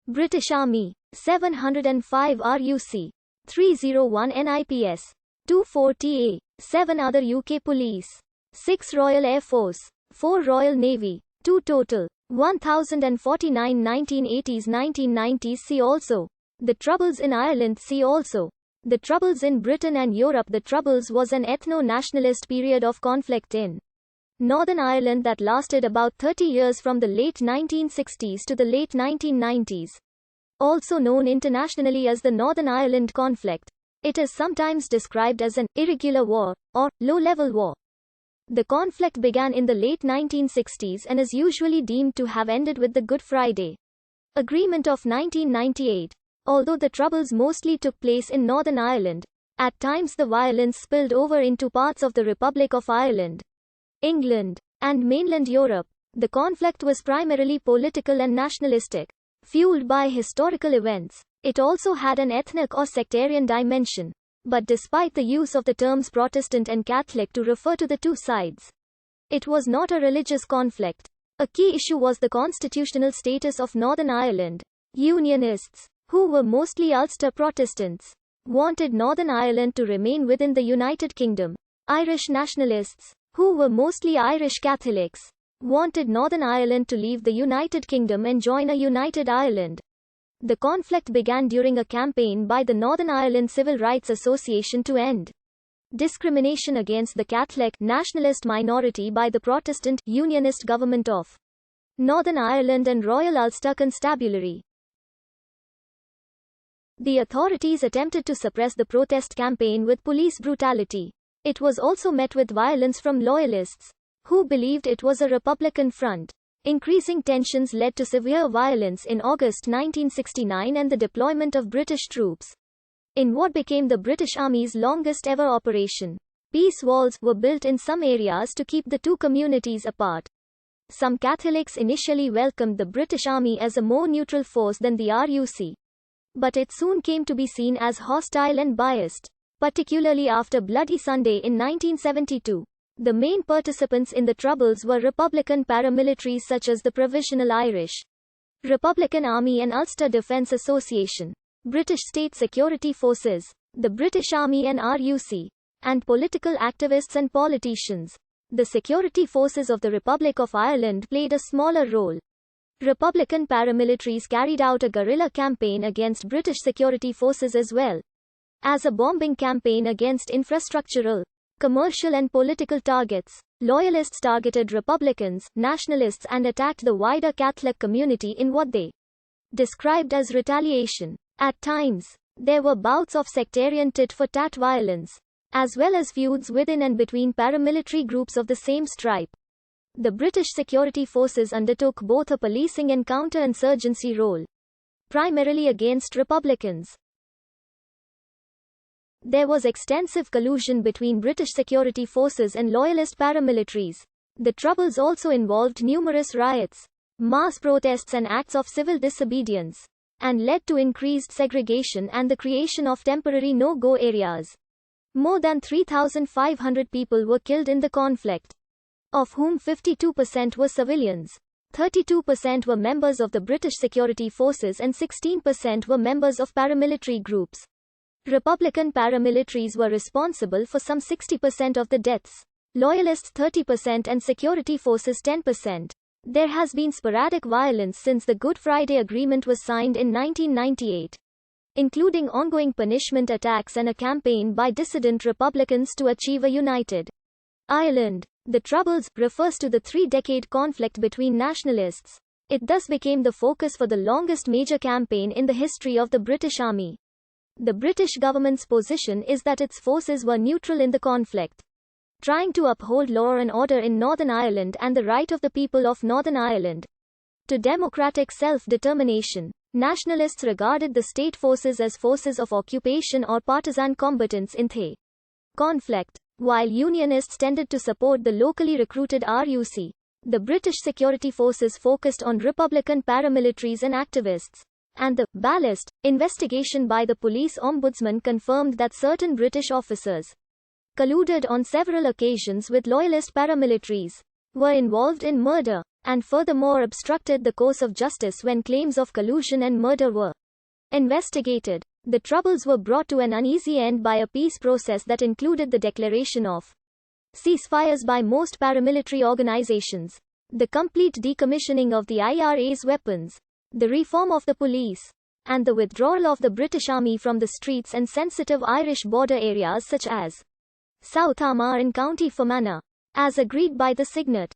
British Army, 705 RUC, 301 NIPS, 24 TA, 7 other UK Police, 6 Royal Air Force, 4 Royal Navy, 2 total, 1049 1980s 1990s. See also. The Troubles in Ireland. See also. The Troubles in Britain and Europe. The Troubles was an ethno-nationalist period of conflict in Northern Ireland that lasted about 30 years from the late 1960s to the late 1990s. Also known internationally as the Northern Ireland conflict. It is sometimes described as an irregular war or low-level war. The conflict began in the late 1960s and is usually deemed to have ended with the Good Friday Agreement of 1998. Although the Troubles mostly took place in Northern Ireland, at times the violence spilled over into parts of the Republic of Ireland, England, and mainland Europe. The conflict was primarily political and nationalistic, fueled by historical events. It also had an ethnic or sectarian dimension. But despite the use of the terms Protestant and Catholic to refer to the two sides, it was not a religious conflict. A key issue was the constitutional status of Northern Ireland. Unionists, who were mostly Ulster Protestants, wanted Northern Ireland to remain within the United Kingdom. Irish nationalists, who were mostly Irish Catholics, wanted Northern Ireland to leave the United Kingdom and join a united Ireland. The conflict began during a campaign by the Northern Ireland Civil Rights Association to end discrimination against the Catholic nationalist minority by the Protestant Unionist government of Northern Ireland and Royal Ulster Constabulary. The authorities attempted to suppress the protest campaign with police brutality. It was also met with violence from loyalists, who believed it was a Republican front. Increasing tensions led to severe violence in August 1969 and the deployment of British troops in what became the British Army's longest ever operation. Peace walls were built in some areas to keep the two communities apart. Some Catholics initially welcomed the British Army as a more neutral force than the RUC. But it soon came to be seen as hostile and biased, particularly after Bloody Sunday in 1972. The main participants in the Troubles were Republican paramilitaries such as the Provisional Irish Republican Army and Ulster Defence Association, British State Security Forces, the British Army and RUC, and political activists and politicians. The security forces of the Republic of Ireland played a smaller role. Republican paramilitaries carried out a guerrilla campaign against British security forces as well as a bombing campaign against infrastructural, commercial and political targets. Loyalists targeted Republicans, nationalists and attacked the wider Catholic community in what they described as retaliation. At times, there were bouts of sectarian tit-for-tat violence, as well as feuds within and between paramilitary groups of the same stripe. The British security forces undertook both a policing and counterinsurgency role, primarily against Republicans. There was extensive collusion between British security forces and loyalist paramilitaries. The Troubles also involved numerous riots, mass protests and acts of civil disobedience, and led to increased segregation and the creation of temporary no-go areas. More than 3,500 people were killed in the conflict, of whom 52% were civilians. 32% were members of the British security forces and 16% were members of paramilitary groups. Republican paramilitaries were responsible for some 60% of the deaths, loyalists 30% and security forces 10%. There has been sporadic violence since the Good Friday Agreement was signed in 1998, including ongoing punishment attacks and a campaign by dissident Republicans to achieve a united Ireland. The Troubles refers to the three-decade conflict between nationalists. It thus became the focus for the longest major campaign in the history of the British Army. The British government's position is that its forces were neutral in the conflict, trying to uphold law and order in Northern Ireland and the right of the people of Northern Ireland to democratic self-determination. Nationalists regarded the state forces as forces of occupation or partisan combatants in the conflict, while Unionists tended to support the locally recruited RUC. The British security forces focused on Republican paramilitaries and activists, and the Ballast investigation by the police ombudsman confirmed that certain British officers colluded on several occasions with loyalist paramilitaries, were involved in murder, and furthermore obstructed the course of justice when claims of collusion and murder were investigated. The troubles were brought to an uneasy end by a peace process that included the declaration of ceasefires by most paramilitary organizations, the complete decommissioning of the IRA's weapons, the reform of the police, and the withdrawal of the British Army from the streets and sensitive Irish border areas such as South Armagh in County Fermanagh, as agreed by the signet.